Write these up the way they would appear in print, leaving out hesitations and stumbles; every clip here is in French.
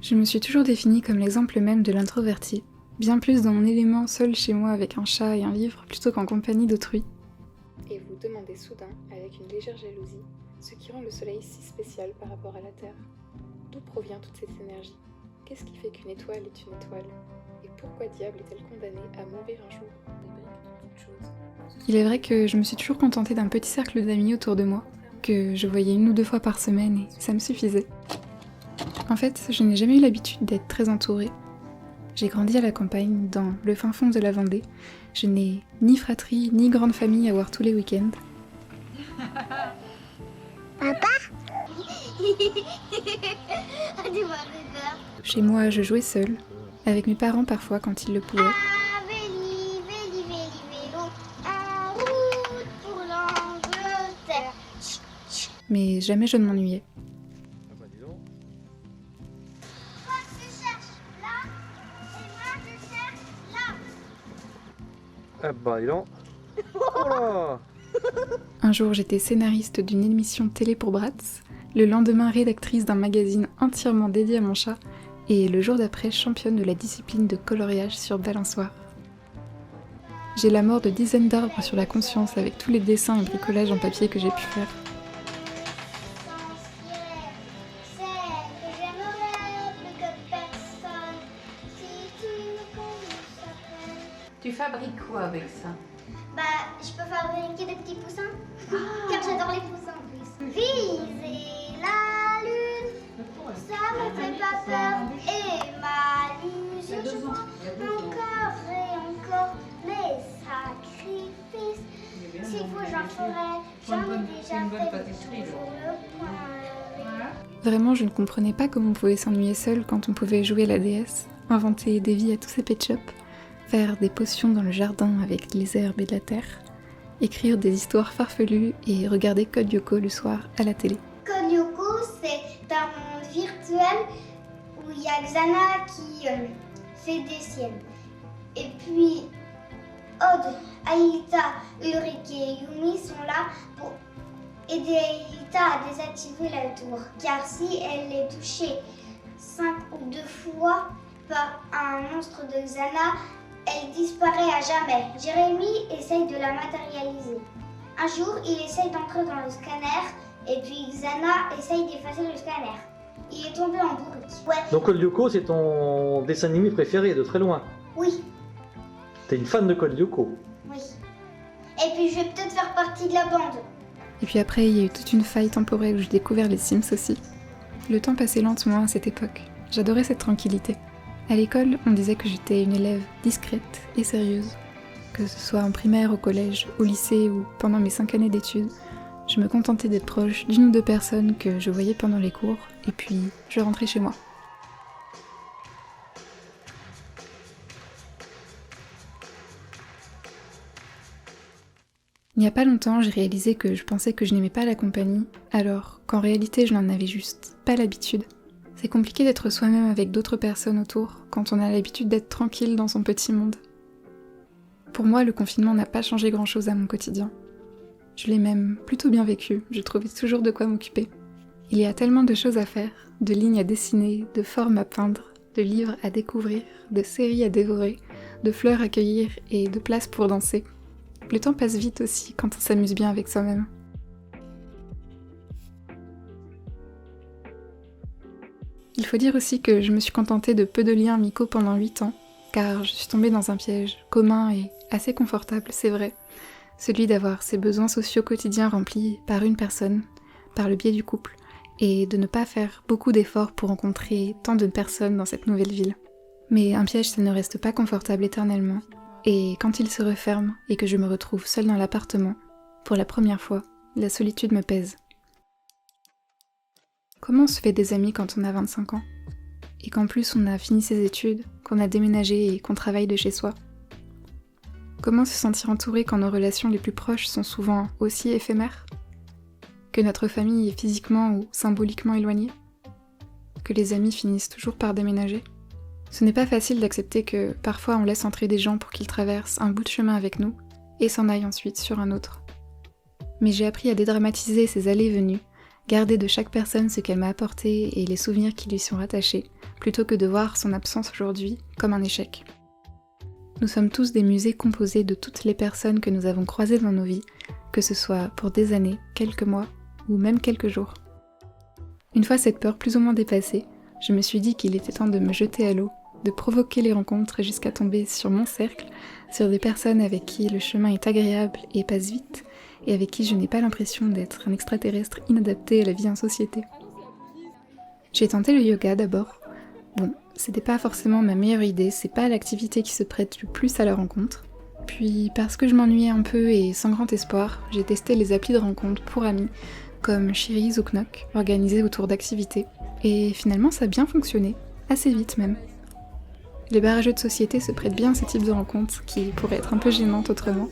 Je me suis toujours définie comme l'exemple même de l'introverti, bien plus dans mon élément seul chez moi avec un chat et un livre plutôt qu'en compagnie d'autrui. Et vous demandez soudain, avec une légère jalousie, ce qui rend le soleil si spécial par rapport à la Terre. D'où provient toute cette énergie? Qu'est-ce qui fait qu'une étoile est une étoile? Et pourquoi diable est-elle condamnée à mourir un jour? Il est vrai que je me suis toujours contentée d'un petit cercle d'amis autour de moi, que je voyais 1 ou 2 fois par semaine et ça me suffisait. En fait, je n'ai jamais eu l'habitude d'être très entourée. J'ai grandi à la campagne, dans le fin fond de la Vendée. Je n'ai ni fratrie, ni grande famille à voir tous les week-ends. Papa. Chez moi, je jouais seule, avec mes parents parfois quand ils le pouvaient. Mais jamais je ne m'ennuyais. Ah bah dis donc. Toi tu cherches là, et moi je cherche là. Ah bah dis donc. Oh là. Un jour, j'étais scénariste d'une émission télé pour Bratz, le lendemain rédactrice d'un magazine entièrement dédié à mon chat, et le jour d'après championne de la discipline de coloriage sur balançoire. J'ai la mort de dizaines d'arbres sur la conscience avec tous les dessins et bricolages en papier que j'ai pu faire. C'est que j'aimerais plus que personne. Si tu me connais à peine. Tu fabriques quoi avec ça? Bah, je peux fabriquer des petits poussins. Car j'adore les poussins en plus. Viser la lune, ça me fait pas peur. Et m'allume sur moi encore et encore les sacrifices. S'il faut, j'en ferai. J'en ai déjà fait sur le point. Vraiment, je ne comprenais pas comment on pouvait s'ennuyer seul quand on pouvait jouer à la déesse, inventer des vies à tous ces pet shops, faire des potions dans le jardin avec les herbes et de la terre, écrire des histoires farfelues et regarder Code Lyoko le soir à la télé. Code Lyoko, c'est un monde virtuel où il y a Xana qui fait des siennes. Et puis, Odd, Aelita, Ulrich et Yumi sont là pour aider Aelita à désactiver la tour. Car si elle est touchée 5 ou 2 fois par un monstre de Xana, elle disparaît à jamais. Jérémy essaye de la matérialiser. Un jour, il essaye d'entrer dans le scanner et puis Xana essaye d'effacer le scanner. Il est tombé en bourrique. Ouais, Donc Code Lyoko, c'est ton dessin animé préféré de très loin. oui, T'es une fan de Code Lyoko. oui. Et puis je vais peut-être faire partie de la bande. Et puis après, il y a eu toute une faille temporelle où j'ai découvert les Sims aussi. Le temps passait lentement à cette époque. J'adorais cette tranquillité. À l'école, on disait que j'étais une élève discrète et sérieuse. Que ce soit en primaire, au collège, au lycée ou pendant mes 5 années d'études, je me contentais d'être proche d'1 ou 2 personnes que je voyais pendant les cours, et puis je rentrais chez moi. Il n'y a pas longtemps, j'ai réalisé que je pensais que je n'aimais pas la compagnie, alors qu'en réalité je n'en avais juste pas l'habitude. C'est compliqué d'être soi-même avec d'autres personnes autour quand on a l'habitude d'être tranquille dans son petit monde. Pour moi, le confinement n'a pas changé grand-chose à mon quotidien. Je l'ai même plutôt bien vécu, je trouvais toujours de quoi m'occuper. Il y a tellement de choses à faire, de lignes à dessiner, de formes à peindre, de livres à découvrir, de séries à dévorer, de fleurs à cueillir et de places pour danser. Le temps passe vite aussi quand on s'amuse bien avec soi-même. Il faut dire aussi que je me suis contentée de peu de liens amicaux pendant 8 ans, car je suis tombée dans un piège commun et assez confortable, c'est vrai, celui d'avoir ses besoins sociaux quotidiens remplis par une personne, par le biais du couple, et de ne pas faire beaucoup d'efforts pour rencontrer tant de personnes dans cette nouvelle ville. Mais un piège, ça ne reste pas confortable éternellement, et quand il se referme et que je me retrouve seule dans l'appartement, pour la première fois, la solitude me pèse. Comment on se fait des amis quand on a 25 ans? Et qu'en plus on a fini ses études, qu'on a déménagé et qu'on travaille de chez soi? Comment se sentir entouré quand nos relations les plus proches sont souvent aussi éphémères? Que notre famille est physiquement ou symboliquement éloignée? Que les amis finissent toujours par déménager? Ce n'est pas facile d'accepter que parfois on laisse entrer des gens pour qu'ils traversent un bout de chemin avec nous et s'en aillent ensuite sur un autre. Mais j'ai appris à dédramatiser ces allées et venues, garder de chaque personne ce qu'elle m'a apporté et les souvenirs qui lui sont rattachés, plutôt que de voir son absence aujourd'hui comme un échec. Nous sommes tous des musées composés de toutes les personnes que nous avons croisées dans nos vies, que ce soit pour des années, quelques mois ou même quelques jours. Une fois cette peur plus ou moins dépassée, je me suis dit qu'il était temps de me jeter à l'eau, de provoquer les rencontres jusqu'à tomber sur mon cercle, sur des personnes avec qui le chemin est agréable et passe vite, et avec qui je n'ai pas l'impression d'être un extraterrestre inadapté à la vie en société. J'ai tenté le yoga d'abord. Bon, c'était pas forcément ma meilleure idée, c'est pas l'activité qui se prête le plus à la rencontre. Puis parce que je m'ennuyais un peu et sans grand espoir, j'ai testé les applis de rencontre pour amis, comme Cherise ou Knock, organisées autour d'activités. Et finalement ça a bien fonctionné, assez vite même. Les bars à jeux de société se prêtent bien à ce type de rencontres, qui pourraient être un peu gênantes autrement.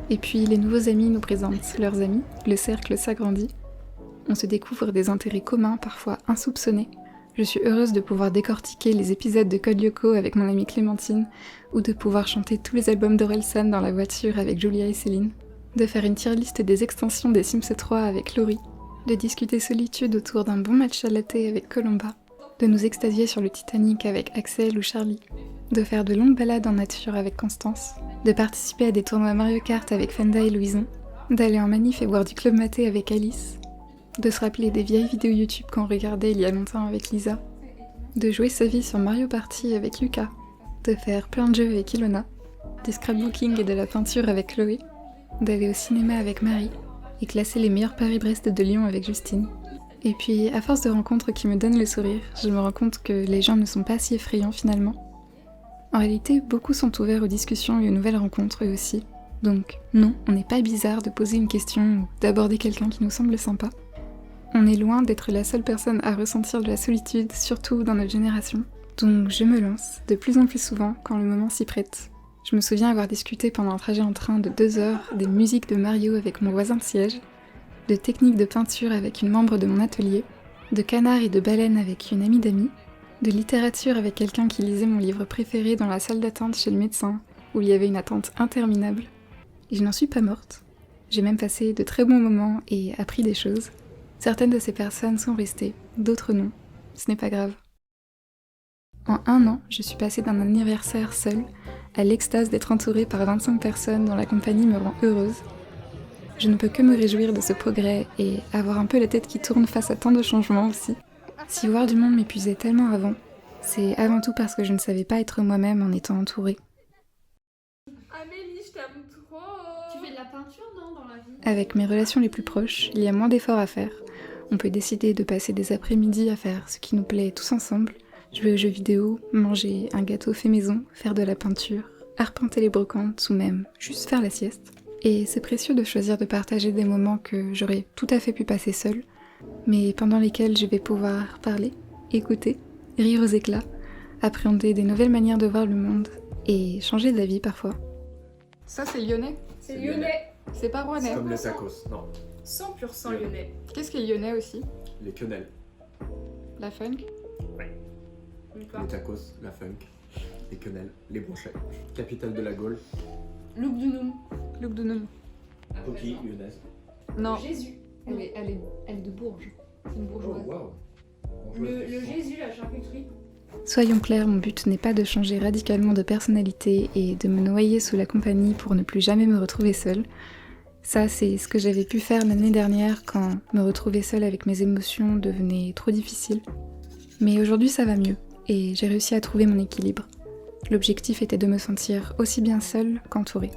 Et puis les nouveaux amis nous présentent leurs amis, le cercle s'agrandit. On se découvre des intérêts communs, parfois insoupçonnés. Je suis heureuse de pouvoir décortiquer les épisodes de Code Lyoko avec mon amie Clémentine, ou de pouvoir chanter tous les albums d'Orelsan dans la voiture avec Julia et Céline, de faire une tier list des extensions des Sims 3 avec Laurie, de discuter solitude autour d'un bon matcha latte avec Colomba, de nous extasier sur le Titanic avec Axel ou Charlie, de faire de longues balades en nature avec Constance, de participer à des tournois Mario Kart avec Fenda et Louison, d'aller en manif et boire du club maté avec Alice, de se rappeler des vieilles vidéos YouTube qu'on regardait il y a longtemps avec Lisa, de jouer sa vie sur Mario Party avec Lucas, de faire plein de jeux avec Ilona, du scrapbooking et de la peinture avec Chloé, d'aller au cinéma avec Marie, et classer les meilleurs Paris-Brest de Lyon avec Justine. Et puis, à force de rencontres qui me donnent le sourire, je me rends compte que les gens ne sont pas si effrayants finalement. En réalité, beaucoup sont ouverts aux discussions et aux nouvelles rencontres eux aussi. Donc non, on n'est pas bizarre de poser une question ou d'aborder quelqu'un qui nous semble sympa. On est loin d'être la seule personne à ressentir de la solitude, surtout dans notre génération. Donc je me lance, de plus en plus souvent, quand le moment s'y prête. Je me souviens avoir discuté pendant un trajet en train de 2 heures des musiques de Mario avec mon voisin de siège, de techniques de peinture avec une membre de mon atelier, de canards et de baleines avec une amie d'amis, de littérature avec quelqu'un qui lisait mon livre préféré dans la salle d'attente chez le médecin, où il y avait une attente interminable. Et je n'en suis pas morte. J'ai même passé de très bons moments et appris des choses. Certaines de ces personnes sont restées, d'autres non. Ce n'est pas grave. En 1 an, je suis passée d'un anniversaire seul à l'extase d'être entourée par 25 personnes dont la compagnie me rend heureuse. Je ne peux que me réjouir de ce progrès et avoir un peu la tête qui tourne face à tant de changements aussi. Si voir du monde m'épuisait tellement avant, c'est avant tout parce que je ne savais pas être moi-même en étant entourée. Amélie, je t'aime trop. Tu fais de la peinture, non, dans la vie? Avec mes relations les plus proches, il y a moins d'efforts à faire. On peut décider de passer des après-midi à faire ce qui nous plaît tous ensemble, jouer aux jeux vidéo, manger un gâteau fait maison, faire de la peinture, arpenter les brocantes ou même juste faire la sieste. Et c'est précieux de choisir de partager des moments que j'aurais tout à fait pu passer seule, mais pendant lesquels je vais pouvoir parler, écouter, rire aux éclats, appréhender des nouvelles manières de voir le monde et changer d'avis parfois. Ça c'est lyonnais? C'est lyonnais. C'est pas rouennais. Comme les tacos, non. 100% lyonnais. Qu'est-ce qui est lyonnais aussi? Les quenelles, La funk? les tacos, la funk, les quenelles, les brochets. Capitale de la Gaule. Look du Noum. Lugdunum. Coquille lyonnaise. Non, Jésus. elle est de Bourges. C'est une Oh bourgeoise. waouh. Le Jésus, la charcuterie. Soyons clairs, mon but n'est pas de changer radicalement de personnalité et de me noyer sous la compagnie pour ne plus jamais me retrouver seule. Ça, c'est ce que j'avais pu faire l'année dernière quand me retrouver seule avec mes émotions devenait trop difficile. Mais aujourd'hui, ça va mieux et j'ai réussi à trouver mon équilibre. L'objectif était de me sentir aussi bien seule qu'entourée.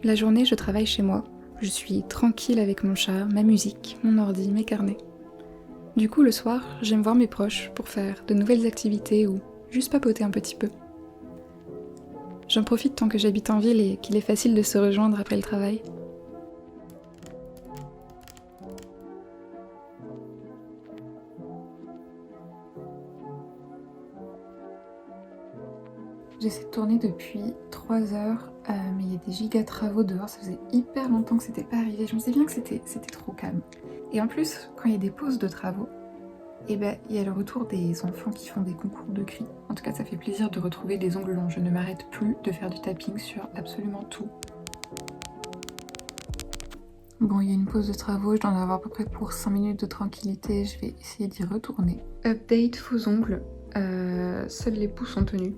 La journée, je travaille chez moi. Je suis tranquille avec mon chat, ma musique, mon ordi, mes carnets. Du coup, le soir, j'aime voir mes proches pour faire de nouvelles activités ou juste papoter un petit peu. J'en profite tant que j'habite en ville et qu'il est facile de se rejoindre après le travail. J'essaie de tourner depuis 3 heures, mais il y a des giga travaux dehors, ça faisait hyper longtemps que c'était pas arrivé. Je me disais bien que c'était trop calme. Et en plus, quand il y a des pauses de travaux, il y a le retour des enfants qui font des concours de cris. En tout cas, ça fait plaisir de retrouver des ongles longs. Je ne m'arrête plus de faire du tapping sur absolument tout. Bon, il y a une pause de travaux, je dois en avoir à peu près pour 5 minutes de tranquillité, je vais essayer d'y retourner. Update faux ongles, seuls les pouces sont tenus.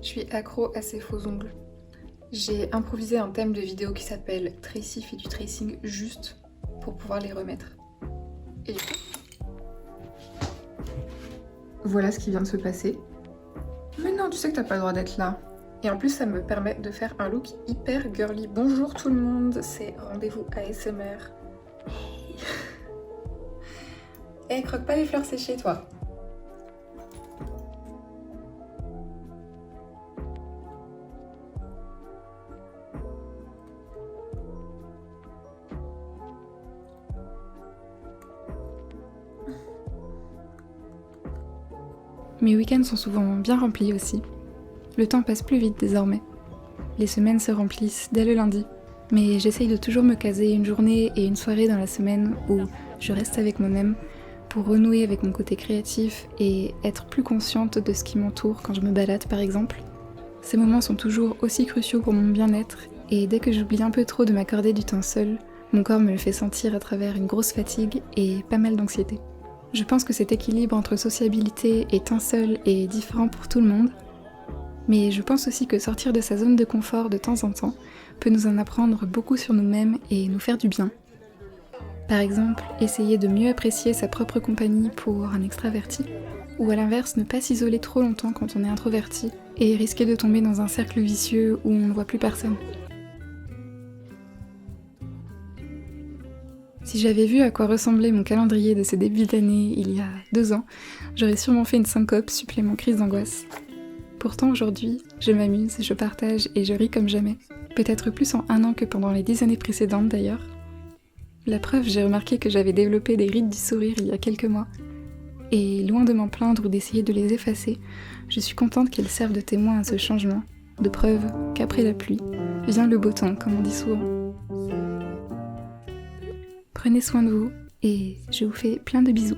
Je suis accro à ces faux ongles. J'ai improvisé un thème de vidéo qui s'appelle Tracy fait du tracing juste pour pouvoir les remettre. Et du coup, voilà ce qui vient de se passer. Mais non, tu sais que t'as pas le droit d'être là. Et en plus, ça me permet de faire un look hyper girly. Bonjour tout le monde, c'est rendez-vous ASMR. Hey, croque pas les fleurs séchées, toi. Mes week-ends sont souvent bien remplis aussi. Le temps passe plus vite désormais. Les semaines se remplissent dès le lundi. Mais j'essaye de toujours me caser une journée et une soirée dans la semaine où je reste avec moi-même pour renouer avec mon côté créatif et être plus consciente de ce qui m'entoure quand je me balade par exemple. Ces moments sont toujours aussi cruciaux pour mon bien-être et dès que j'oublie un peu trop de m'accorder du temps seul, mon corps me le fait sentir à travers une grosse fatigue et pas mal d'anxiété. Je pense que cet équilibre entre sociabilité et temps seul est différent pour tout le monde, mais je pense aussi que sortir de sa zone de confort de temps en temps peut nous en apprendre beaucoup sur nous-mêmes et nous faire du bien. Par exemple, essayer de mieux apprécier sa propre compagnie pour un extraverti, ou à l'inverse, ne pas s'isoler trop longtemps quand on est introverti et risquer de tomber dans un cercle vicieux où on ne voit plus personne. Si j'avais vu à quoi ressemblait mon calendrier de ce début d'année il y a 2 ans, j'aurais sûrement fait une syncope supplément crise d'angoisse. Pourtant aujourd'hui, je m'amuse, je partage et je ris comme jamais. Peut-être plus en 1 an que pendant les 10 années précédentes d'ailleurs. La preuve, j'ai remarqué que j'avais développé des rides du sourire il y a quelques mois. Et loin de m'en plaindre ou d'essayer de les effacer, je suis contente qu'elles servent de témoin à ce changement, de preuve qu'après la pluie, vient le beau temps, comme on dit souvent. Prenez soin de vous et je vous fais plein de bisous.